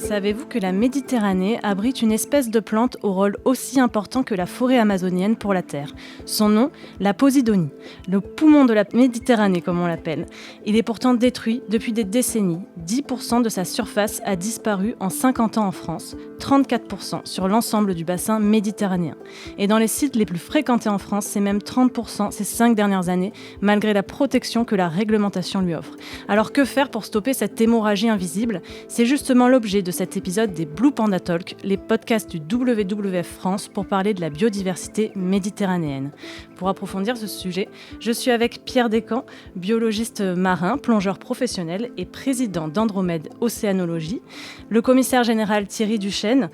Savez-vous que la Méditerranée abrite une espèce de plante au rôle aussi important que la forêt amazonienne pour la Terre? Son nom, la Posidonie, le poumon de la Méditerranée comme on l'appelle. Il est pourtant détruit depuis des décennies. 10% de sa surface a disparu en 50 ans en France, 34% sur l'ensemble du bassin méditerranéen. Et dans les sites les plus fréquentés en France, c'est même 30% ces 5 dernières années, malgré la protection que la réglementation lui offre. Alors que faire pour stopper cette hémorragie invisible? C'est justement l'objet de cet épisode des Blue Panda Talk, les podcasts du WWF France pour parler de la biodiversité méditerranéenne. Pour approfondir ce sujet, je suis avec Pierre Descamps, biologiste marin, plongeur professionnel et président d'Andromède Océanologie, le commissaire général Thierry Duchesne,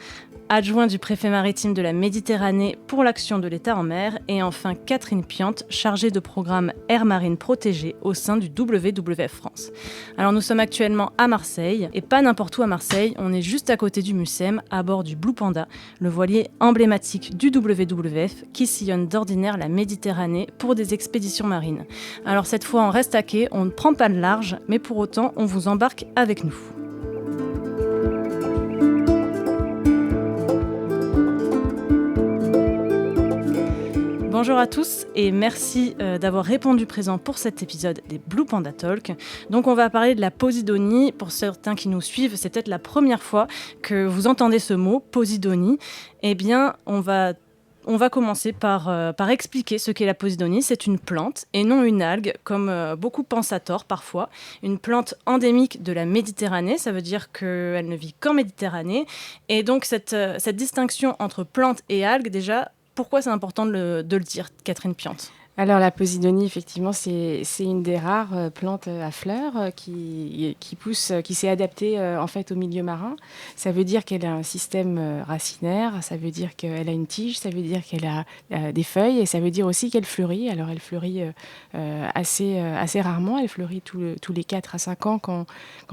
adjoint du préfet maritime de la Méditerranée pour l'action de l'État en mer, et enfin Catherine Piante, chargée de programme Air Marine Protégée au sein du WWF France. Alors nous sommes actuellement à Marseille, et pas n'importe où à Marseille, on est juste à côté du Mucem, à bord du Blue Panda, le voilier emblématique du WWF qui sillonne d'ordinaire la Méditerranée pour des expéditions marines. Alors cette fois on reste à quai, on ne prend pas de large, mais pour autant on vous embarque avec nous. Bonjour à tous et merci d'avoir répondu présent pour cet épisode des Blue Panda Talk. Donc on va parler de la Posidonie. Pour certains qui nous suivent, c'est peut-être la première fois que vous entendez ce mot, Posidonie. Eh bien, on va commencer par expliquer ce qu'est la Posidonie. C'est une plante et non une algue, comme beaucoup pensent à tort parfois. Une plante endémique de la Méditerranée, ça veut dire qu'elle ne vit qu'en Méditerranée. Et donc cette distinction entre plante et algue, déjà, pourquoi c'est important de le dire, Catherine Piante? Alors la Posidonie, effectivement, c'est une des rares plantes à fleurs qui pousse, qui s'est adaptée en fait au milieu marin. Ça veut dire qu'elle a un système racinaire, ça veut dire qu'elle a une tige, ça veut dire qu'elle a des feuilles et ça veut dire aussi qu'elle fleurit. Alors elle fleurit assez rarement, elle fleurit tous les 4 à 5 ans quand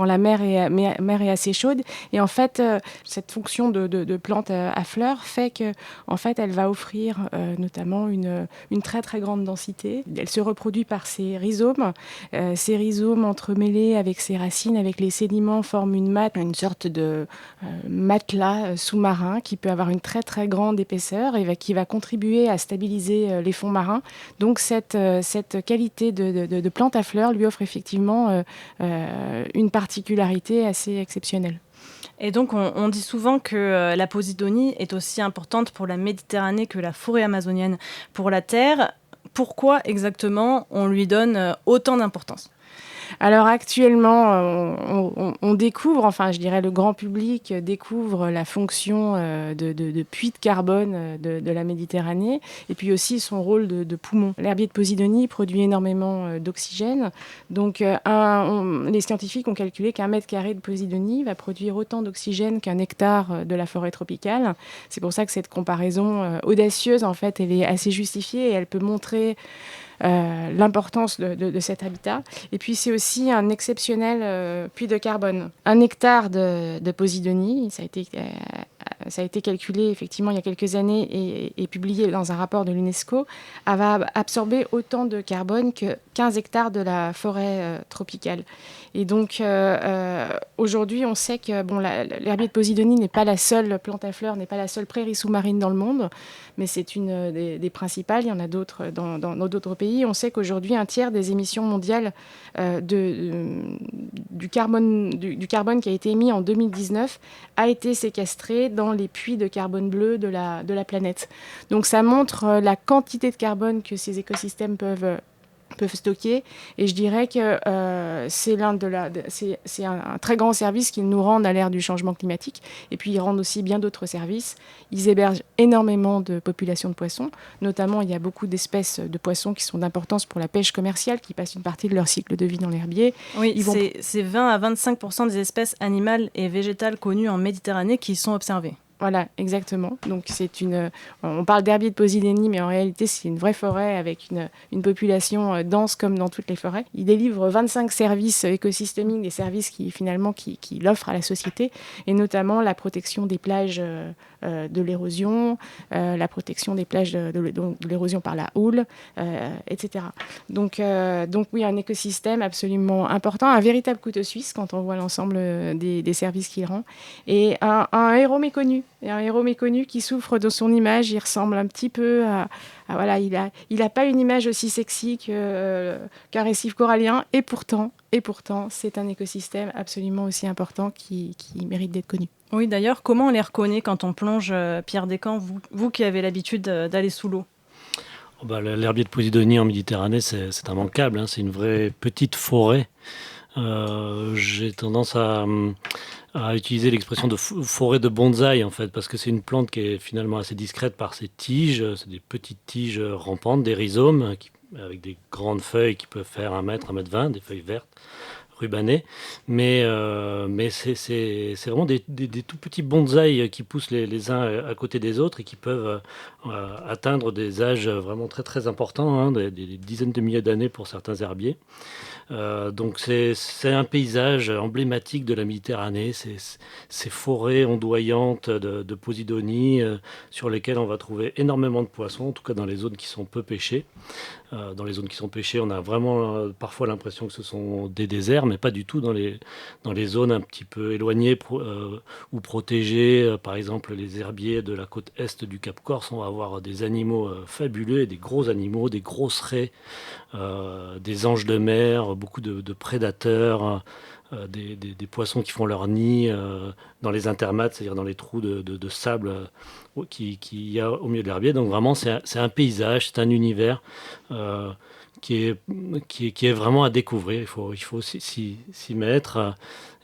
la mer est assez chaude. Et en fait, cette fonction de plante à fleurs fait que en fait, elle va offrir notamment une très très grande densité. Elle se reproduit par ses rhizomes. Ces rhizomes entremêlés avec ses racines, avec les sédiments, forment une sorte de matelas sous-marin qui peut avoir une très très grande épaisseur et qui va contribuer à stabiliser les fonds marins. Donc cette qualité de plante à fleurs lui offre effectivement une particularité assez exceptionnelle. Et donc, on dit souvent que la Posidonie est aussi importante pour la Méditerranée que la forêt amazonienne pour la Terre. Pourquoi exactement on lui donne autant d'importance ? Alors actuellement, on découvre, enfin je dirais le grand public découvre la fonction de puits de carbone de la Méditerranée et puis aussi son rôle de poumon. L'herbier de Posidonie produit énormément d'oxygène. Donc les scientifiques ont calculé qu'un mètre carré de Posidonie va produire autant d'oxygène qu'un hectare de la forêt tropicale. C'est pour ça que cette comparaison audacieuse, en fait, elle est assez justifiée et elle peut montrer l'importance de cet habitat. Et puis c'est aussi un exceptionnel puits de carbone. 1 hectare de Posidonie, ça a été calculé effectivement il y a quelques années et publié dans un rapport de l'UNESCO, va absorber autant de carbone que 15 hectares de la forêt tropicale. Et donc aujourd'hui on sait que l'herbier de Posidonie n'est pas la seule plante à fleurs, n'est pas la seule prairie sous-marine dans le monde, mais c'est une des principales. Il y en a d'autres dans d'autres pays. On sait qu'aujourd'hui, un tiers des émissions mondiales du carbone qui a été émis en 2019 a été séquestré dans les puits de carbone bleu de la planète. Donc ça montre la quantité de carbone que ces écosystèmes peuvent stocker, et je dirais que c'est un très grand service qu'ils nous rendent à l'ère du changement climatique, et puis ils rendent aussi bien d'autres services. Ils hébergent énormément de populations de poissons, notamment il y a beaucoup d'espèces de poissons qui sont d'importance pour la pêche commerciale, qui passent une partie de leur cycle de vie dans l'herbier. Oui, c'est 20 à 25% des espèces animales et végétales connues en Méditerranée qui sont observées. Voilà, exactement. Donc on parle d'herbier de Posidonie, mais en réalité c'est une vraie forêt avec une population dense comme dans toutes les forêts. Il délivre 25 services écosystémiques, des services qu'il offre à la société, et notamment la protection des plages de l'érosion, la protection des plages de l'érosion par la houle, etc. Donc oui, un écosystème absolument important, un véritable couteau suisse quand on voit l'ensemble des services qu'il rend, et un héros méconnu. Et un héros méconnu qui souffre de son image. Il ressemble un petit peu voilà, il a pas une image aussi sexy qu'un récif corallien. Et pourtant, c'est un écosystème absolument aussi important qui mérite d'être connu. Oui, d'ailleurs, comment on les reconnaît quand on plonge, Pierre Descamps, vous qui avez l'habitude d'aller sous l'eau? L'herbier de Posidonie en Méditerranée, c'est immanquable. Hein, c'est une vraie petite forêt. J'ai tendance à utiliser l'expression de forêt de bonsaï, en fait, parce que c'est une plante qui est finalement assez discrète par ses tiges. C'est des petites tiges rampantes, des rhizomes, avec des grandes feuilles qui peuvent faire 1 mètre, 1,20 m, des feuilles vertes, rubanées. Mais c'est vraiment des tout petits bonsaïs qui poussent les uns à côté des autres et qui peuvent atteindre des âges vraiment très très importants, hein, des dizaines de milliers d'années pour certains herbiers. Donc c'est un paysage emblématique de la Méditerranée, ces forêts ondoyantes de Posidonie sur lesquelles on va trouver énormément de poissons, en tout cas dans les zones qui sont peu pêchées. Dans les zones qui sont pêchées, on a vraiment parfois l'impression que ce sont des déserts, mais pas du tout dans les zones un petit peu éloignées ou protégées. Par exemple, les herbiers de la côte est du Cap Corse, on va avoir des animaux fabuleux, des gros animaux, des grosses raies, des anges de mer, beaucoup de prédateurs, des poissons qui font leur nid dans les intermates, c'est-à-dire dans les trous de sable qu'il y a au milieu de l'herbier. Donc vraiment, c'est un paysage, c'est un univers qui est vraiment à découvrir. Il faut s'y mettre.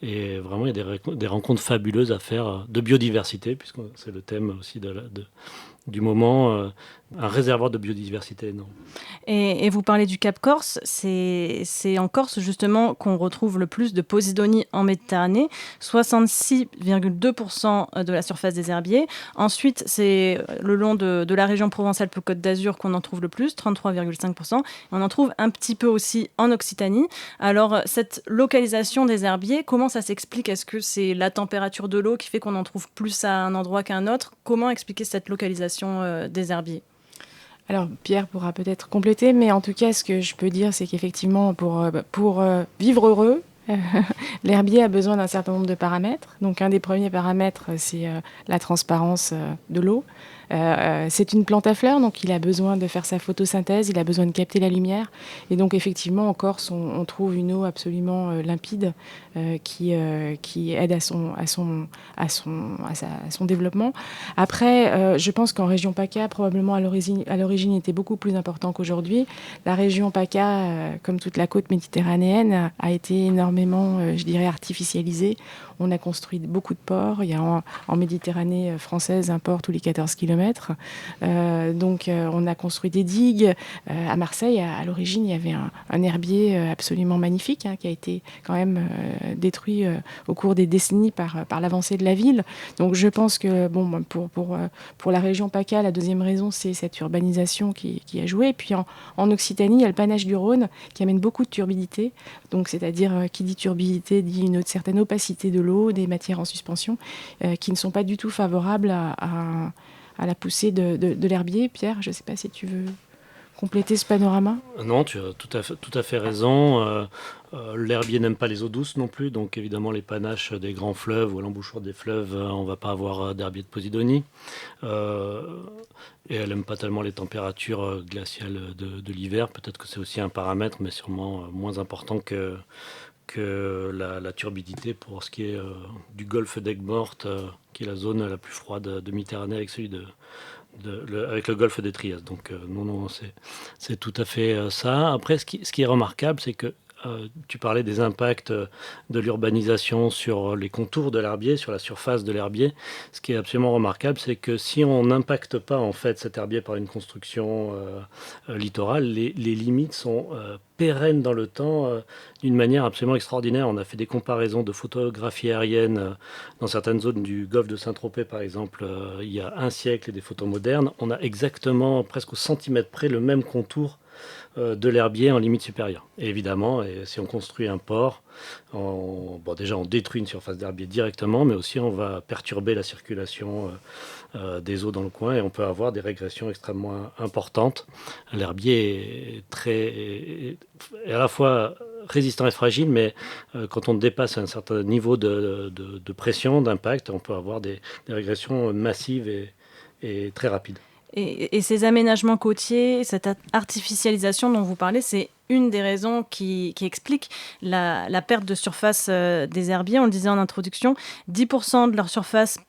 Et vraiment, il y a des rencontres fabuleuses à faire de biodiversité, puisque c'est le thème aussi du moment, un réservoir de biodiversité énorme. Et vous parlez du Cap Corse, c'est en Corse justement qu'on retrouve le plus de Posidonie en Méditerranée, 66,2% de la surface des herbiers. Ensuite, c'est le long de la région Provence-Alpes-Côte d'Azur qu'on en trouve le plus, 33,5%. On en trouve un petit peu aussi en Occitanie. Alors, cette localisation des herbiers, comment ça s'explique? Est-ce que c'est la température de l'eau qui fait qu'on en trouve plus à un endroit qu'à un autre? Comment expliquer cette localisation des herbiers? Alors, Pierre pourra peut-être compléter, mais en tout cas, ce que je peux dire, c'est qu'effectivement, pour vivre heureux, l'herbier a besoin d'un certain nombre de paramètres. Donc, un des premiers paramètres, c'est la transparence de l'eau. C'est une plante à fleurs, donc il a besoin de faire sa photosynthèse, il a besoin de capter la lumière. Et donc, effectivement, en Corse, on trouve une eau absolument limpide qui aide à son développement. Après, je pense qu'en région PACA, probablement à l'origine, il était beaucoup plus important qu'aujourd'hui. La région PACA, comme toute la côte méditerranéenne, a été énormément, je dirais, artificialisée. On a construit beaucoup de ports. Il y a en Méditerranée française un port tous les 14 kilomètres. Donc, on a construit des digues. À Marseille, à l'origine, il y avait un herbier absolument magnifique qui a été quand même détruit au cours des décennies par l'avancée de la ville. Donc, je pense que pour la région PACA, la deuxième raison, c'est cette urbanisation qui a joué. Et puis, en Occitanie, il y a le panache du Rhône qui amène beaucoup de turbidité. Donc, c'est-à-dire, qui dit turbidité dit une certaine opacité de l'eau, des matières en suspension qui ne sont pas du tout favorables à la poussée de l'herbier. Pierre, je ne sais pas si tu veux compléter ce panorama. Non, tu as tout à fait raison. L'herbier n'aime pas les eaux douces non plus, donc évidemment les panaches des grands fleuves ou à l'embouchure des fleuves, on ne va pas avoir d'herbier de Posidonie. Et elle n'aime pas tellement les températures glaciales de l'hiver. Peut-être que c'est aussi un paramètre, mais sûrement moins important que la turbidité pour ce qui est du golfe d'Aigues-Mortes, qui est la zone la plus froide de Méditerranée avec celui avec le golfe des Trias. Donc non, c'est tout à fait ça. Après, ce qui est remarquable, c'est que tu parlais des impacts de l'urbanisation sur les contours de l'herbier, sur la surface de l'herbier. Ce qui est absolument remarquable, c'est que si on n'impacte pas en fait cet herbier par une construction littorale, les limites sont pérennes dans le temps d'une manière absolument extraordinaire. On a fait des comparaisons de photographie aérienne dans certaines zones du golfe de Saint-Tropez, par exemple, il y a un siècle, et des photos modernes. On a exactement, presque au centimètre près, le même contour de l'herbier en limite supérieure. Et évidemment, si on construit un port, déjà on détruit une surface d'herbier directement, mais aussi on va perturber la circulation des eaux dans le coin et on peut avoir des régressions extrêmement importantes. L'herbier est à la fois résistant et fragile, mais quand on dépasse un certain niveau de pression, d'impact, on peut avoir des régressions massives et très rapides. Et ces aménagements côtiers, cette artificialisation dont vous parlez, c'est une des raisons qui explique la perte de surface des herbiers. On le disait en introduction, 10% de leur surface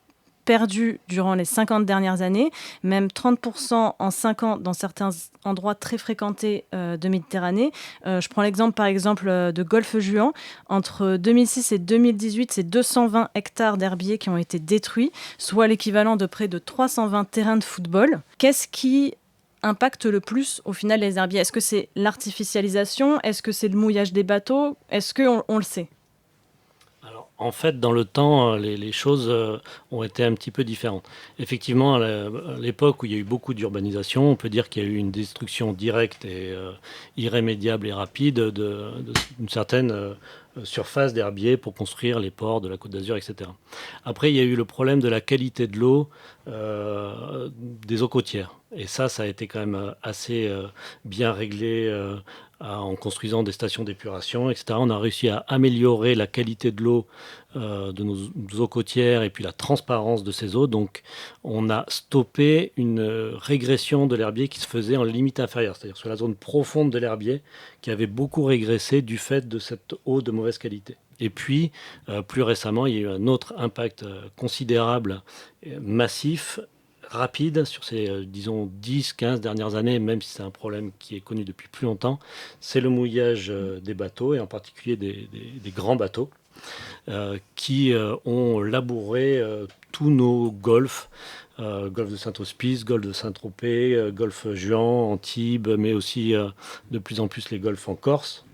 perdue durant les 50 dernières années, même 30% en 5 ans dans certains endroits très fréquentés de Méditerranée. Je prends l'exemple par exemple de Golfe-Juan. Entre 2006 et 2018, c'est 220 hectares d'herbiers qui ont été détruits, soit l'équivalent de près de 320 terrains de football. Qu'est-ce qui impacte le plus au final les herbiers? Est-ce que c'est l'artificialisation? Est-ce que c'est le mouillage des bateaux? Est-ce qu'on le sait? En fait, dans le temps, les choses ont été un petit peu différentes. Effectivement, à l'époque où il y a eu beaucoup d'urbanisation, on peut dire qu'il y a eu une destruction directe et irrémédiable et rapide d'une certaine surface d'herbier pour construire les ports de la Côte d'Azur, etc. Après, il y a eu le problème de la qualité de l'eau des eaux côtières. Et ça a été quand même assez bien réglé en construisant des stations d'épuration, etc. On a réussi à améliorer la qualité de l'eau de nos eaux côtières et puis la transparence de ces eaux. Donc, on a stoppé une régression de l'herbier qui se faisait en limite inférieure, c'est-à-dire sur la zone profonde de l'herbier qui avait beaucoup régressé du fait de cette eau de mauvaise qualité. Et puis, plus récemment, il y a eu un autre impact considérable, massif, rapide sur ces, disons, 10-15 dernières années, même si c'est un problème qui est connu depuis plus longtemps, c'est le mouillage des bateaux, et en particulier des grands bateaux, qui ont labouré tous nos golfs, golfe de Saint-Hospice, golfe de Saint-Tropez, golfe Juan, Antibes, mais aussi de plus en plus les golfs en Corse.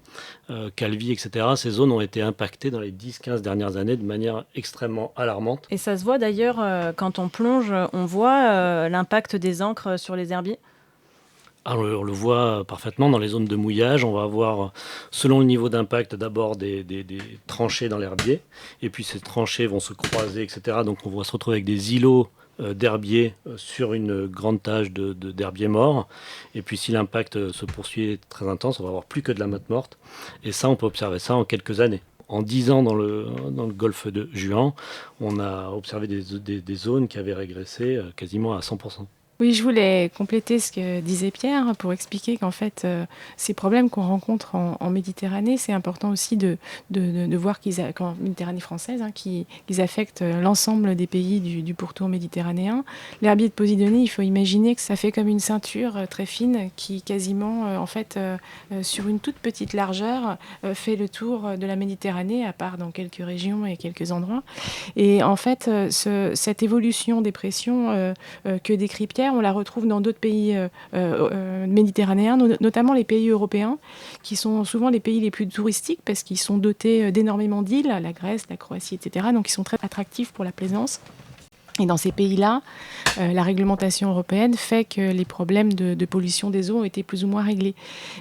Calvi, etc. Ces zones ont été impactées dans les 10-15 dernières années de manière extrêmement alarmante. Et ça se voit d'ailleurs, quand on plonge, on voit l'impact des ancres sur les herbiers? Alors, on le voit parfaitement dans les zones de mouillage. On va avoir, selon le niveau d'impact, d'abord des tranchées dans l'herbier. Et puis ces tranchées vont se croiser, etc. Donc on va se retrouver avec des îlots d'herbier sur une grande tache d'herbier mort. Et puis si l'impact se poursuit très intense, on va avoir plus que de la motte morte. Et ça, on peut observer ça en quelques années. En 10 ans dans le golfe de Juan, on a observé des zones qui avaient régressé quasiment à 100%. Oui, je voulais compléter ce que disait Pierre pour expliquer qu'en fait, ces problèmes qu'on rencontre en Méditerranée, c'est important aussi de voir qu'en Méditerranée française, qu'ils affectent l'ensemble des pays du pourtour méditerranéen. L'herbier de Posidonie, il faut imaginer que ça fait comme une ceinture très fine qui quasiment, en fait, sur une toute petite largeur, fait le tour de la Méditerranée, à part dans quelques régions et quelques endroits. Et en fait, cette évolution des pressions que décrit Pierre, on la retrouve dans d'autres pays méditerranéens, notamment les pays européens, qui sont souvent les pays les plus touristiques parce qu'ils sont dotés d'énormément d'îles, la Grèce, la Croatie, etc. Donc ils sont très attractifs pour la plaisance. Et dans ces pays-là, la réglementation européenne fait que les problèmes de pollution des eaux ont été plus ou moins réglés.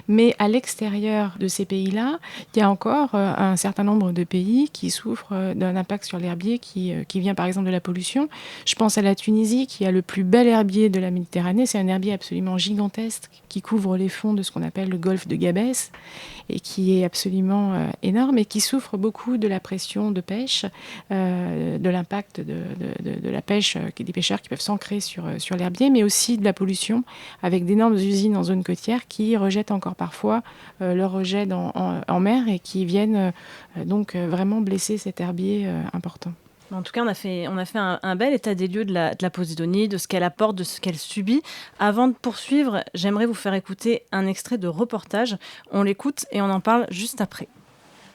Mais à l'extérieur de ces pays-là, il y a encore un certain nombre de pays qui souffrent d'un impact sur l'herbier qui vient par exemple de la pollution. Je pense à la Tunisie qui a le plus bel herbier de la Méditerranée. C'est un herbier absolument gigantesque qui couvre les fonds de ce qu'on appelle le golfe de Gabès et qui est absolument énorme et qui souffre beaucoup de la pression de pêche, de l'impact de la pêche, des pêcheurs qui peuvent s'ancrer sur l'herbier, mais aussi de la pollution avec d'énormes usines en zone côtière qui rejettent encore parfois leurs rejets en mer et qui viennent donc vraiment blesser cet herbier important. En tout cas, on a fait un bel état des lieux de la Posidonie, de ce qu'elle apporte, de ce qu'elle subit. Avant de poursuivre, j'aimerais vous faire écouter un extrait de reportage. On l'écoute et on en parle juste après.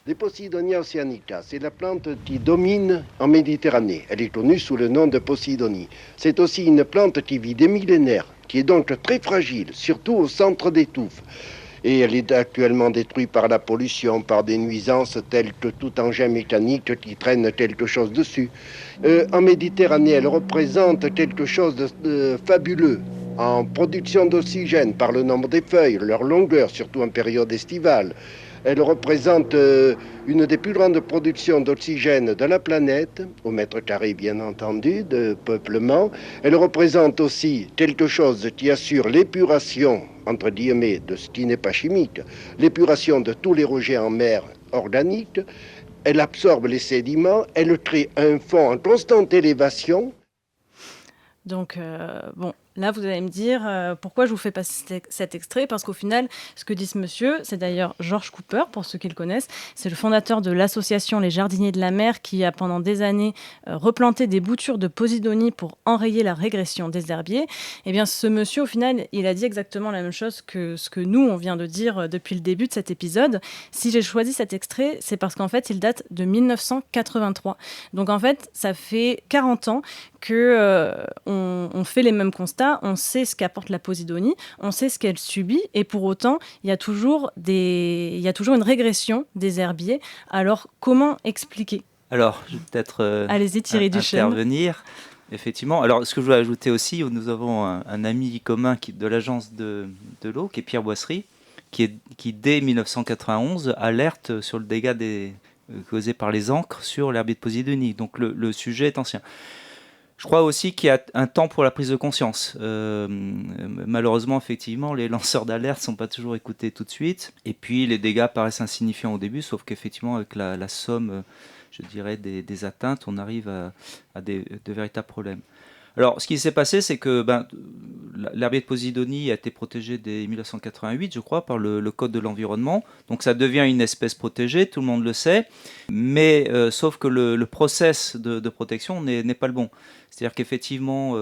Les Posidonia oceanica, c'est la plante qui domine en Méditerranée. Elle est connue sous le nom de Posidonie. C'est aussi une plante qui vit des millénaires, qui est donc très fragile, surtout au centre des touffes. Et elle est actuellement détruite par la pollution, par des nuisances telles que tout engin mécanique qui traîne quelque chose dessus. En Méditerranée, elle représente quelque chose de fabuleux en production d'oxygène par le nombre des feuilles, leur longueur, surtout en période estivale. Elle représente une des plus grandes productions d'oxygène de la planète, au mètre carré bien entendu, de peuplement. Elle représente aussi quelque chose qui assure l'épuration, entre guillemets, de ce qui n'est pas chimique, l'épuration de tous les rejets en mer organiques. Elle absorbe les sédiments, elle crée un fond en constante élévation. Donc, bon, là, vous allez me dire pourquoi je vous fais passer cet extrait, parce qu'au final, ce que dit ce monsieur, c'est d'ailleurs George Cooper, pour ceux qui le connaissent, c'est le fondateur de l'association Les Jardiniers de la Mer, qui a pendant des années replanté des boutures de Posidonie pour enrayer la régression des herbiers. Eh bien, ce monsieur, au final, il a dit exactement la même chose que ce que nous, on vient de dire depuis le début de cet épisode. Si j'ai choisi cet extrait, c'est parce qu'en fait, il date de 1983. Donc, en fait, ça fait 40 ans que on fait les mêmes constats, on sait ce qu'apporte la Posidonie, on sait ce qu'elle subit, et pour autant, il y a toujours une régression des herbiers. Alors, comment expliquer ? Alors, je vais peut-être Allez-y, Thierry Duchesne. intervenir. Effectivement. Alors, ce que je voulais ajouter aussi, nous avons un ami commun de l'agence de l'eau, qui est Pierre Boisserie, qui dès 1991 alerte sur le dégât causé par les ancres sur l'herbier de Posidonie. Donc, le sujet est ancien. Je crois aussi qu'il y a un temps pour la prise de conscience. Malheureusement, effectivement, les lanceurs d'alerte ne sont pas toujours écoutés tout de suite. Et puis, les dégâts paraissent insignifiants au début, sauf qu'effectivement, avec la somme, je dirais, des atteintes, on arrive à de véritables problèmes. Alors, ce qui s'est passé, c'est que l'herbier de Posidonie a été protégé dès 1988, je crois, par le Code de l'environnement. Donc, ça devient une espèce protégée, tout le monde le sait. Mais sauf que le process de protection n'est pas le bon. C'est-à-dire qu'effectivement,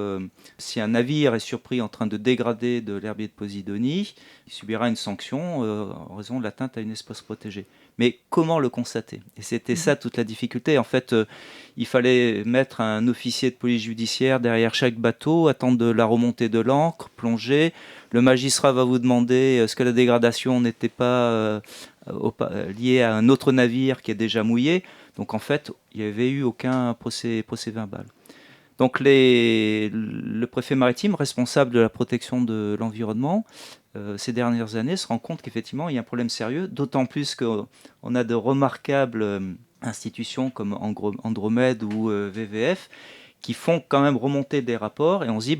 si un navire est surpris en train de dégrader de l'herbier de Posidonie, il subira une sanction en raison de l'atteinte à une espèce protégée. Mais comment le constater ? Et c'était ça toute la difficulté. En fait, il fallait mettre un officier de police judiciaire derrière chaque bateau, attendre de la remontée de l'ancre, plonger. Le magistrat va vous demander est-ce que la dégradation n'était pas liée à un autre navire qui est déjà mouillé. Donc en fait, il n'y avait eu aucun procès verbal. Donc le préfet maritime, responsable de la protection de l'environnement, ces dernières années, se rend compte qu'effectivement, il y a un problème sérieux, d'autant plus qu'on a de remarquables institutions comme Andromède ou VVF qui font quand même remonter des rapports, et on se dit,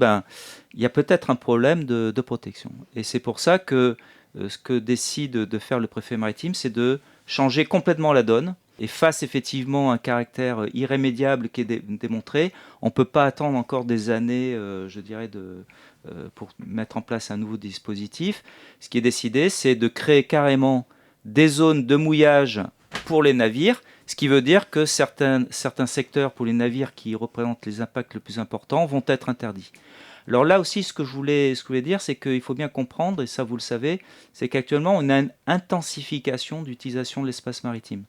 il y a peut-être un problème de protection. Et c'est pour ça que ce que décide de faire le préfet maritime, c'est de changer complètement la donne. Et face effectivement à un caractère irrémédiable qui est démontré, on ne peut pas attendre encore des années, je dirais, pour mettre en place un nouveau dispositif. Ce qui est décidé, c'est de créer carrément des zones de mouillage pour les navires, ce qui veut dire que certains secteurs pour les navires qui représentent les impacts les plus importants vont être interdits. Alors là aussi, ce que je voulais dire, c'est qu'il faut bien comprendre, et ça vous le savez, c'est qu'actuellement, on a une intensification d'utilisation de l'espace maritime.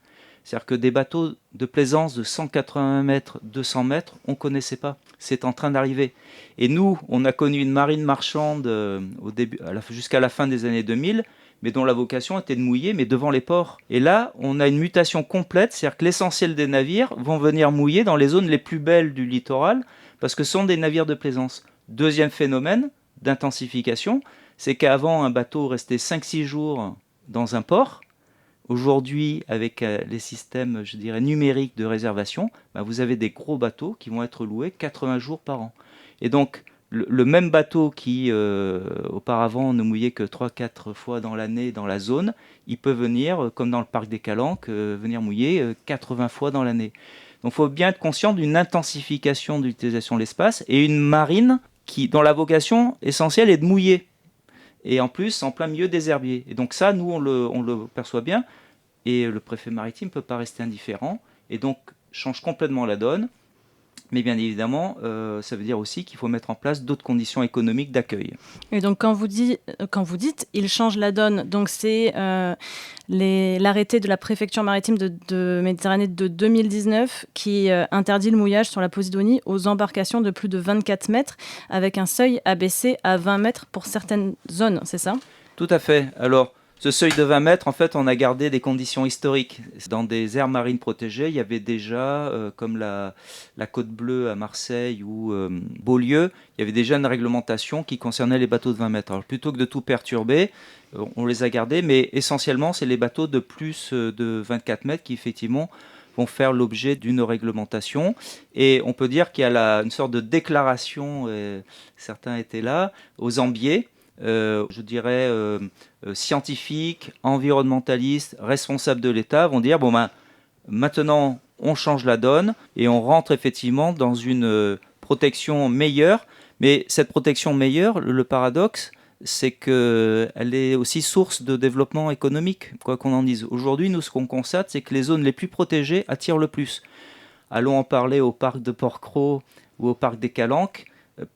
C'est-à-dire que des bateaux de plaisance de 180 mètres, 200 mètres, on ne connaissait pas. C'est en train d'arriver. Et nous, on a connu une marine marchande jusqu'à la fin des années 2000, mais dont la vocation était de mouiller, mais devant les ports. Et là, on a une mutation complète, c'est-à-dire que l'essentiel des navires vont venir mouiller dans les zones les plus belles du littoral, parce que ce sont des navires de plaisance. Deuxième phénomène d'intensification, c'est qu'avant, un bateau restait 5-6 jours dans un port. Aujourd'hui, avec les systèmes, je dirais, numériques de réservation, vous avez des gros bateaux qui vont être loués 80 jours par an. Et donc, le même bateau qui, auparavant, ne mouillait que 3-4 fois dans l'année dans la zone, il peut venir, comme dans le parc des Calanques, venir mouiller 80 fois dans l'année. Donc, il faut bien être conscient d'une intensification de l'utilisation de l'espace et une marine dont la vocation essentielle est de mouiller. Et en plus, en plein milieu des herbiers. Et donc ça, nous, on le perçoit bien. Et le préfet maritime ne peut pas rester indifférent. Et donc, change complètement la donne. Mais bien évidemment, ça veut dire aussi qu'il faut mettre en place d'autres conditions économiques d'accueil. Et donc, quand vous dites « il change la donne », donc c'est l'arrêté de la préfecture maritime de Méditerranée de 2019 qui interdit le mouillage sur la Posidonie aux embarcations de plus de 24 mètres avec un seuil abaissé à 20 mètres pour certaines zones, c'est ça ? Tout à fait. Alors, ce seuil de 20 mètres, en fait, on a gardé des conditions historiques. Dans des aires marines protégées, il y avait déjà, comme la Côte Bleue à Marseille ou Beaulieu, il y avait déjà une réglementation qui concernait les bateaux de 20 mètres. Alors, plutôt que de tout perturber, on les a gardés, mais essentiellement, c'est les bateaux de plus de 24 mètres qui, effectivement, vont faire l'objet d'une réglementation. Et on peut dire qu'il y a une sorte de déclaration, certains étaient là, aux ambiers, je dirais scientifiques, environnementalistes, responsables de l'État vont dire maintenant on change la donne et on rentre effectivement dans une protection meilleure. Mais cette protection meilleure, le paradoxe, c'est qu'elle est aussi source de développement économique, quoi qu'on en dise. Aujourd'hui, nous, ce qu'on constate, c'est que les zones les plus protégées attirent le plus. Allons en parler au parc de Port-Cros ou au parc des Calanques.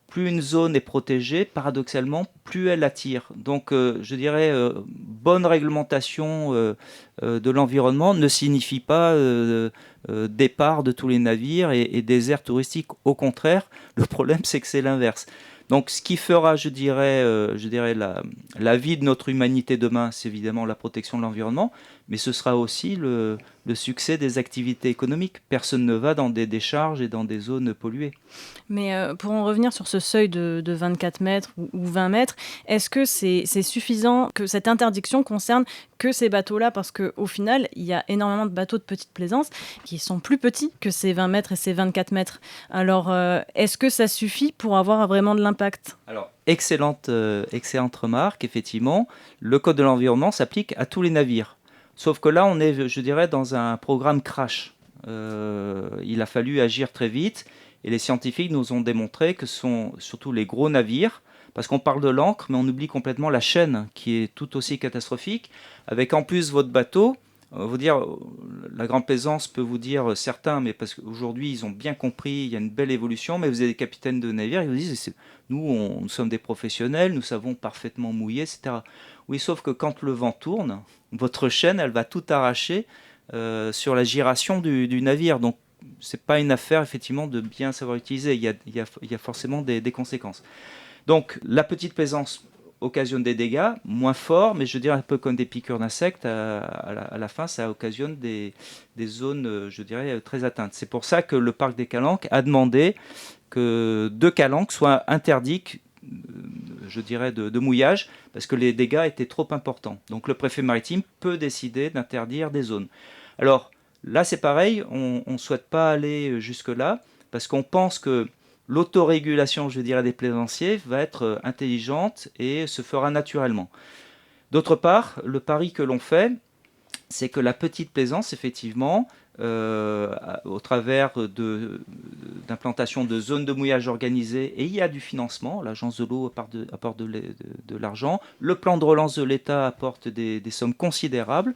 Plus une zone est protégée, paradoxalement, plus elle attire. Donc, je dirais, bonne réglementation de l'environnement ne signifie pas départ de tous les navires et désert touristique. Au contraire, le problème, c'est que c'est l'inverse. Donc, ce qui fera, je dirais la vie de notre humanité demain, c'est évidemment la protection de l'environnement, mais ce sera aussi le succès des activités économiques. Personne ne va dans des décharges et dans des zones polluées. Mais pour en revenir sur ce seuil de 24 mètres ou 20 mètres, est-ce que c'est suffisant que cette interdiction concerne que ces bateaux-là? Parce qu'au final, il y a énormément de bateaux de petite plaisance qui sont plus petits que ces 20 mètres et ces 24 mètres. Alors, est-ce que ça suffit pour avoir vraiment de l'impact? Alors, excellente remarque, effectivement. Le Code de l'environnement s'applique à tous les navires. Sauf que là, on est, je dirais, dans un programme crash. Il a fallu agir très vite et les scientifiques nous ont démontré que ce sont surtout les gros navires, parce qu'on parle de l'ancre, mais on oublie complètement la chaîne qui est tout aussi catastrophique, avec en plus votre bateau. Vous dire, la grande plaisance peut vous dire certains, mais parce qu'aujourd'hui ils ont bien compris, il y a une belle évolution, mais vous avez des capitaines de navires, ils vous disent, nous sommes des professionnels, nous savons parfaitement mouiller, etc. Oui, sauf que quand le vent tourne, votre chaîne, elle va tout arracher sur la giration du navire. Donc, c'est pas une affaire, effectivement, de bien savoir utiliser. Il y a forcément des conséquences. Donc, la petite plaisance occasionne des dégâts, moins forts, mais je dirais un peu comme des piqûres d'insectes. À la fin, ça occasionne des zones, je dirais, très atteintes. C'est pour ça que le parc des Calanques a demandé que 2 calanques soient interdites, je dirais, de mouillage, parce que les dégâts étaient trop importants. Donc le préfet maritime peut décider d'interdire des zones. Alors là, c'est pareil, on ne souhaite pas aller jusque-là, parce qu'on pense que l'autorégulation, je dirais, des plaisanciers va être intelligente et se fera naturellement. D'autre part, le pari que l'on fait, c'est que la petite plaisance, effectivement, au travers d'implantation de zones de mouillage organisées, et il y a du financement, l'agence de l'eau apporte de l'argent, le plan de relance de l'État apporte des sommes considérables.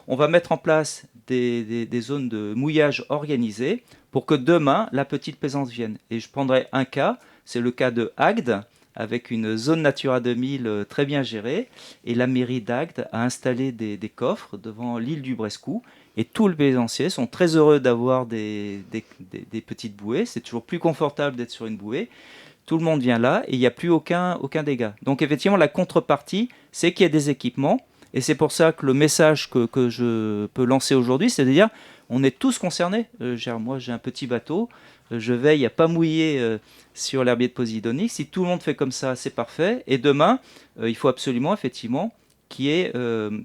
On va mettre en place des zones de mouillage organisées pour que demain, la petite plaisance vienne. Et je prendrai un cas, c'est le cas de Agde, avec une zone Natura 2000 très bien gérée. Et la mairie d'Agde a installé des coffres devant l'île du Brescou. Et tous les plaisanciers sont très heureux d'avoir des petites bouées. C'est toujours plus confortable d'être sur une bouée. Tout le monde vient là et il n'y a plus aucun dégât. Donc effectivement, la contrepartie, c'est qu'il y a des équipements. Et c'est pour ça que le message que je peux lancer aujourd'hui, c'est de dire on est tous concernés. Moi, j'ai un petit bateau. Je veille à ne pas mouiller sur l'herbier de Posidonie. Si tout le monde fait comme ça, c'est parfait. Et demain, il faut absolument, effectivement, qu'il y ait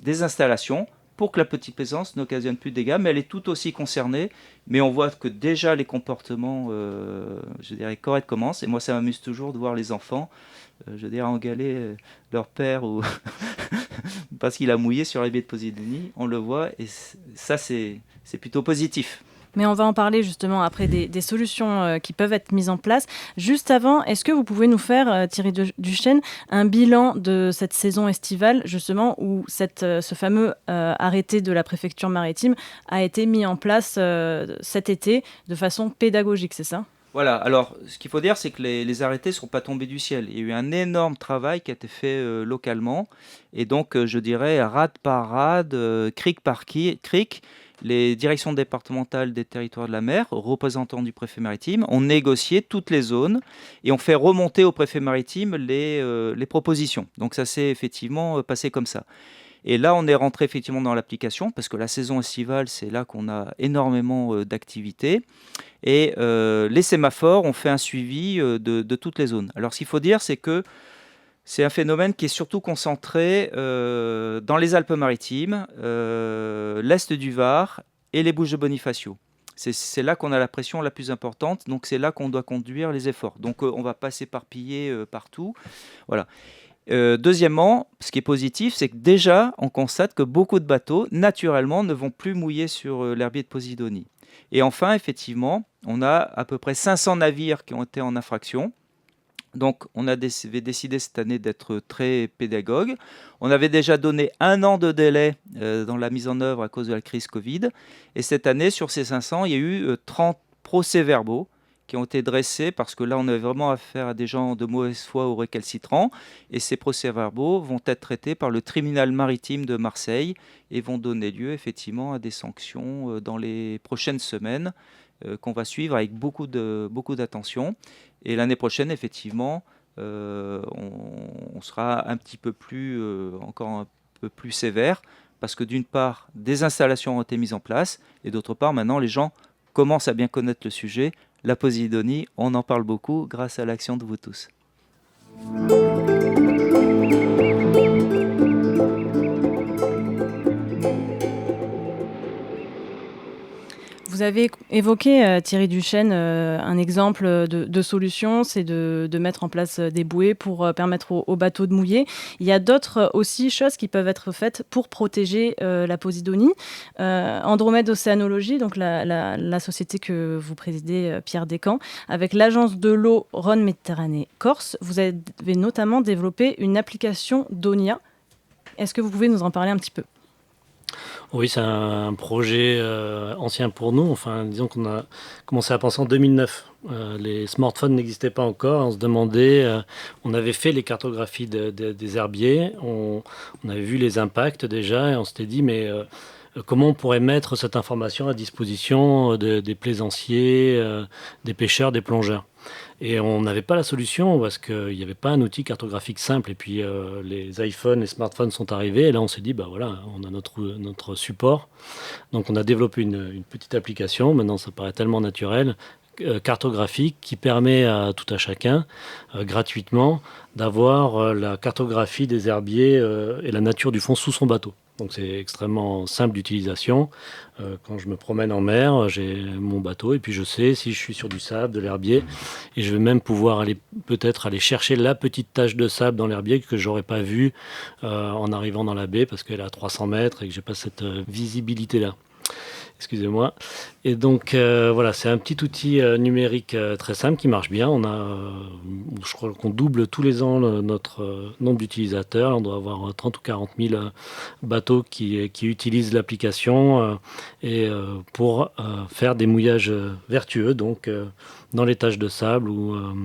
des installations pour que la petite plaisance n'occasionne plus de dégâts. Mais elle est tout aussi concernée. Mais on voit que déjà, les comportements, je dirais, corrects commencent. Et moi, ça m'amuse toujours de voir les enfants, je dirais, engueuler leur père ou parce qu'il a mouillé sur l'herbier de Posidonie. On le voit et ça, c'est plutôt positif. Mais on va en parler justement après des solutions qui peuvent être mises en place. Juste avant, est-ce que vous pouvez nous faire, Thierry Duchesne, un bilan de cette saison estivale, justement, où ce fameux arrêté de la préfecture maritime a été mis en place cet été de façon pédagogique, c'est ça ? Voilà, alors ce qu'il faut dire, c'est que les arrêtés ne sont pas tombés du ciel. Il y a eu un énorme travail qui a été fait localement. Et donc, je dirais, rade par rade, crique par crique, les directions départementales des territoires de la mer, représentants du préfet maritime, ont négocié toutes les zones et ont fait remonter au préfet maritime les propositions. Donc, ça s'est effectivement passé comme ça. Et là, on est rentré effectivement dans l'application parce que la saison estivale, c'est là qu'on a énormément d'activités. Et les sémaphores ont fait un suivi de toutes les zones. Alors, ce qu'il faut dire, c'est que c'est un phénomène qui est surtout concentré dans les Alpes-Maritimes, l'Est du Var et les Bouches de Bonifacio. C'est là qu'on a la pression la plus importante, donc c'est là qu'on doit conduire les efforts. Donc on ne va pas s'éparpiller partout. Voilà. Deuxièmement, ce qui est positif, c'est que déjà, on constate que beaucoup de bateaux, naturellement, ne vont plus mouiller sur l'herbier de Posidonie. Et enfin, effectivement, on a à peu près 500 navires qui ont été en infraction. Donc, on avait décidé cette année d'être très pédagogue. On avait déjà donné 1 an de délai dans la mise en œuvre à cause de la crise Covid. Et cette année, sur ces 500, il y a eu 30 procès-verbaux qui ont été dressés parce que là, on avait vraiment affaire à des gens de mauvaise foi ou récalcitrants. Et ces procès-verbaux vont être traités par le tribunal maritime de Marseille et vont donner lieu effectivement à des sanctions dans les prochaines semaines qu'on va suivre avec beaucoup d'attention. Et l'année prochaine, effectivement, on sera un petit peu plus, encore un peu plus sévère parce que d'une part, des installations ont été mises en place et d'autre part, maintenant, les gens commencent à bien connaître le sujet. La Posidonie, on en parle beaucoup grâce à l'action de vous tous. Vous avez évoqué, Thierry Duchesne, un exemple de solution, c'est de mettre en place des bouées pour permettre aux bateaux de mouiller. Il y a d'autres aussi choses qui peuvent être faites pour protéger la Posidonie. Andromède Océanologie, donc la société que vous présidez, Pierre Descamps, avec l'agence de l'eau Rhône-Méditerranée-Corse, vous avez notamment développé une application Donia. Est-ce que vous pouvez nous en parler un petit peu ? Oui, c'est un projet ancien pour nous. Enfin, disons qu'on a commencé à penser en 2009. Les smartphones n'existaient pas encore. On se demandait, on avait fait les cartographies des herbiers, on avait vu les impacts déjà et on s'était dit, mais comment on pourrait mettre cette information à disposition des plaisanciers, des pêcheurs, des plongeurs ? Et on n'avait pas la solution parce qu'il n'y avait pas un outil cartographique simple. Et puis les iPhones, les smartphones sont arrivés. Et là, on s'est dit, bah voilà, on a notre support. Donc on a développé une petite application. Maintenant, ça paraît tellement naturel, cartographique, qui permet à tout à chacun, gratuitement, d'avoir la cartographie des herbiers et la nature du fond sous son bateau. Donc c'est extrêmement simple d'utilisation. Quand je me promène en mer, j'ai mon bateau et puis je sais si je suis sur du sable, de l'herbier, et je vais même pouvoir peut-être aller chercher la petite tache de sable dans l'herbier que j'aurais pas vue en arrivant dans la baie parce qu'elle est à 300 mètres et que j'ai pas cette visibilité-là. Excusez-moi. Et donc voilà, c'est un petit outil numérique très simple qui marche bien. Je crois qu'on double tous les ans notre nombre d'utilisateurs. On doit avoir 30 ou 40 000 bateaux qui utilisent l'application pour faire des mouillages vertueux, donc dans les taches de sable ou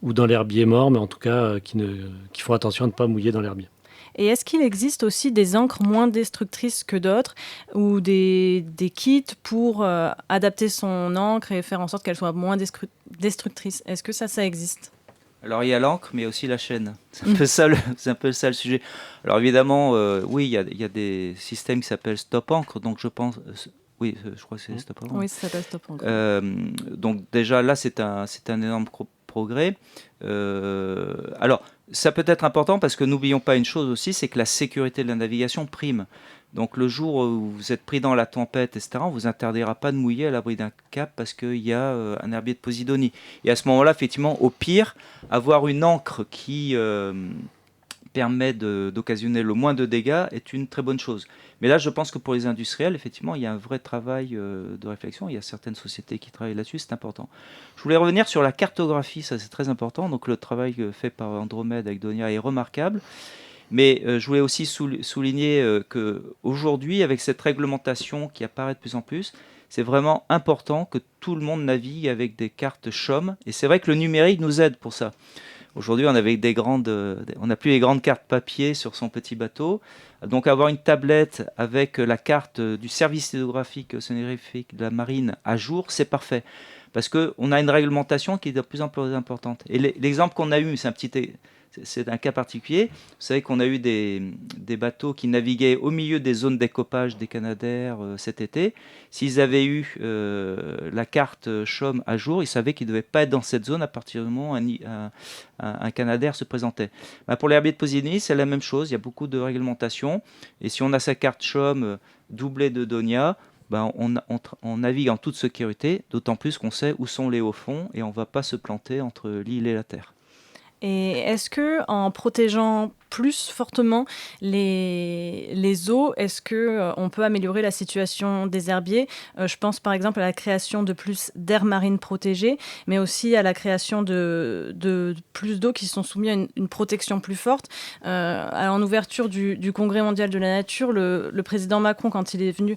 dans l'herbier mort, mais en tout cas qui font attention à ne pas mouiller dans l'herbier. Et est-ce qu'il existe aussi des encres moins destructrices que d'autres ou des kits pour adapter son encre et faire en sorte qu'elle soit moins destructrice ? Est-ce que ça existe ? Alors il y a l'encre, mais aussi la chaîne. C'est un peu ça le sujet. Alors évidemment, oui, il y a des systèmes qui s'appellent Stop Encre, donc je pense... oui, je crois que c'est Stop Encre. Oui, ça s'appelle Stop Encre. Donc déjà là, c'est un énorme progrès. Alors, ça peut être important parce que n'oublions pas une chose aussi, c'est que la sécurité de la navigation prime. Donc le jour où vous êtes pris dans la tempête, etc., on ne vous interdira pas de mouiller à l'abri d'un cap parce qu'il y a un herbier de Posidonie. Et à ce moment-là, effectivement, au pire, avoir une ancre qui permet d'occasionner le moins de dégâts est une très bonne chose. Mais là, je pense que pour les industriels, effectivement, il y a un vrai travail de réflexion. Il y a certaines sociétés qui travaillent là-dessus, c'est important. Je voulais revenir sur la cartographie, ça c'est très important. Donc le travail fait par Andromède avec Donia est remarquable. Mais je voulais aussi souligner qu'aujourd'hui, avec cette réglementation qui apparaît de plus en plus, c'est vraiment important que tout le monde navigue avec des cartes CHOM. Et c'est vrai que le numérique nous aide pour ça. Aujourd'hui, on n'a plus les grandes cartes papier sur son petit bateau. Donc avoir une tablette avec la carte du service hydrographique océanographique de la marine à jour, c'est parfait. Parce qu'on a une réglementation qui est de plus en plus importante. Et l'exemple qu'on a eu, c'est un cas particulier. Vous savez qu'on a eu des bateaux qui naviguaient au milieu des zones d'écopage des Canadair cet été. S'ils avaient eu la carte CHOM à jour, ils savaient qu'ils ne devaient pas être dans cette zone à partir du moment où un Canadair se présentait. Pour les herbiers de Posidonie, c'est la même chose. Il y a beaucoup de réglementations. Et si on a sa carte CHOM doublée de DONIA, on navigue en toute sécurité, d'autant plus qu'on sait où sont les hauts fonds et on ne va pas se planter entre l'île et la terre. Et est-ce que en protégeant plus fortement les eaux, est-ce qu'on peut améliorer la situation des herbiers ? Je pense par exemple à la création de plus d'aires marines protégées, mais aussi à la création de plus d'eau qui sont soumises à une protection plus forte. En ouverture du Congrès mondial de la nature, le président Macron, quand il est venu,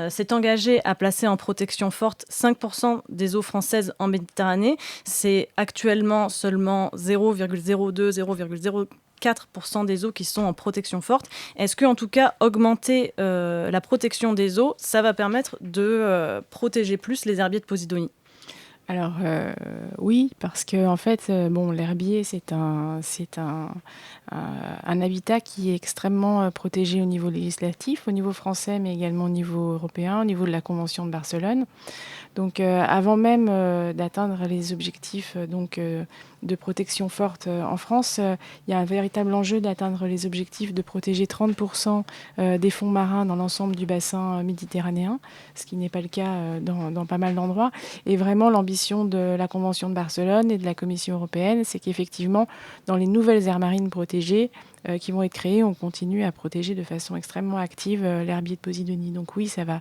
s'est engagé à placer en protection forte 5% des eaux françaises en Méditerranée. C'est actuellement seulement 0,4% des eaux qui sont en protection forte. Est-ce que, en tout cas, augmenter la protection des eaux, ça va permettre de protéger plus les herbiers de Posidonie ? Alors oui, parce que en fait, l'herbier c'est un habitat qui est extrêmement protégé au niveau législatif, au niveau français, mais également au niveau européen, au niveau de la Convention de Barcelone. Donc avant même d'atteindre les objectifs de protection forte en France, il y a un véritable enjeu d'atteindre les objectifs de protéger 30% des fonds marins dans l'ensemble du bassin méditerranéen, ce qui n'est pas le cas dans pas mal d'endroits. Et vraiment, l'ambition de la Convention de Barcelone et de la Commission européenne, c'est qu'effectivement, dans les nouvelles aires marines protégées qui vont être créées, on continue à protéger de façon extrêmement active l'herbier de Posidonie. Donc oui, ça va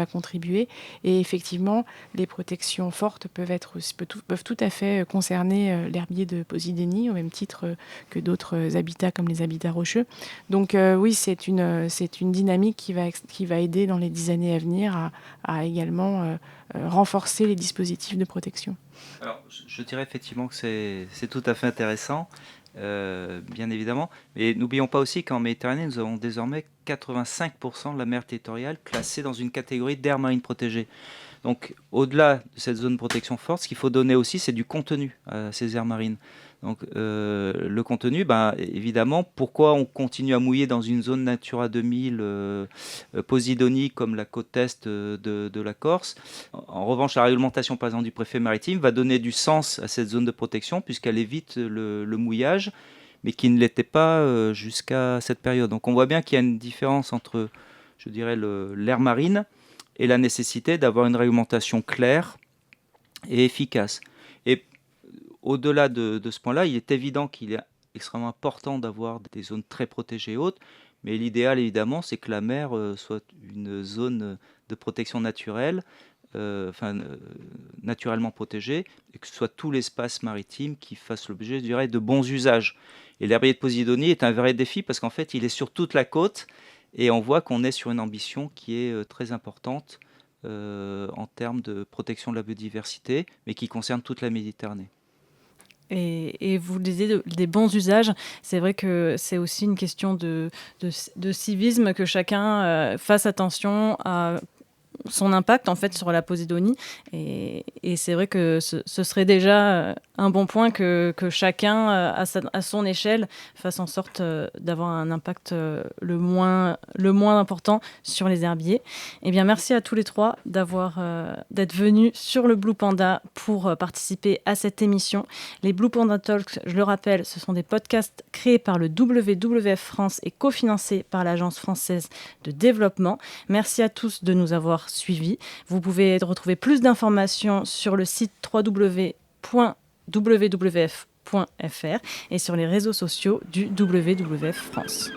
contribuer. Et effectivement, les protections fortes peuvent tout à fait concerner l'herbier de Posidonie, au même titre que d'autres habitats comme les habitats rocheux. Donc oui, c'est une dynamique qui va aider dans les 10 années à venir à également renforcer les dispositifs de protection. Alors, je dirais effectivement que c'est tout à fait intéressant, bien évidemment. Mais n'oublions pas aussi qu'en Méditerranée, nous avons désormais 85% de la mer territoriale classée dans une catégorie d'aires marines protégées. Donc, au-delà de cette zone de protection forte, ce qu'il faut donner aussi, c'est du contenu à ces aires marines. Donc, le contenu, évidemment, pourquoi on continue à mouiller dans une zone Natura 2000 Posidonie comme la côte est de la Corse. En revanche, la réglementation, par exemple, du préfet maritime va donner du sens à cette zone de protection puisqu'elle évite le mouillage, mais qui ne l'était pas jusqu'à cette période. Donc, on voit bien qu'il y a une différence entre, je dirais, l'aire marine et la nécessité d'avoir une réglementation claire et efficace. Et au-delà de ce point-là, il est évident qu'il est extrêmement important d'avoir des zones très protégées et hautes, mais l'idéal, évidemment, c'est que la mer soit une zone de protection naturelle, naturellement protégée, et que ce soit tout l'espace maritime qui fasse l'objet, je dirais, de bons usages. Et l'herbier de Posidonie est un vrai défi parce qu'en fait, il est sur toute la côte, et on voit qu'on est sur une ambition qui est très importante en termes de protection de la biodiversité, mais qui concerne toute la Méditerranée. Et vous disiez des bons usages. C'est vrai que c'est aussi une question de civisme, que chacun fasse attention à son impact en fait sur la Posidonie. Et c'est vrai que ce serait déjà un bon point que chacun à son échelle fasse en sorte d'avoir un impact le moins important sur les herbiers. Eh bien, merci à tous les trois d'être venus sur le Blue Panda pour participer à cette émission. Les Blue Panda Talks, je le rappelle, ce sont des podcasts créés par le WWF France et cofinancés par l'Agence française de développement. Merci à tous de nous avoir suivis. Vous pouvez retrouver plus d'informations sur le site www.wwf.fr et sur les réseaux sociaux du WWF France.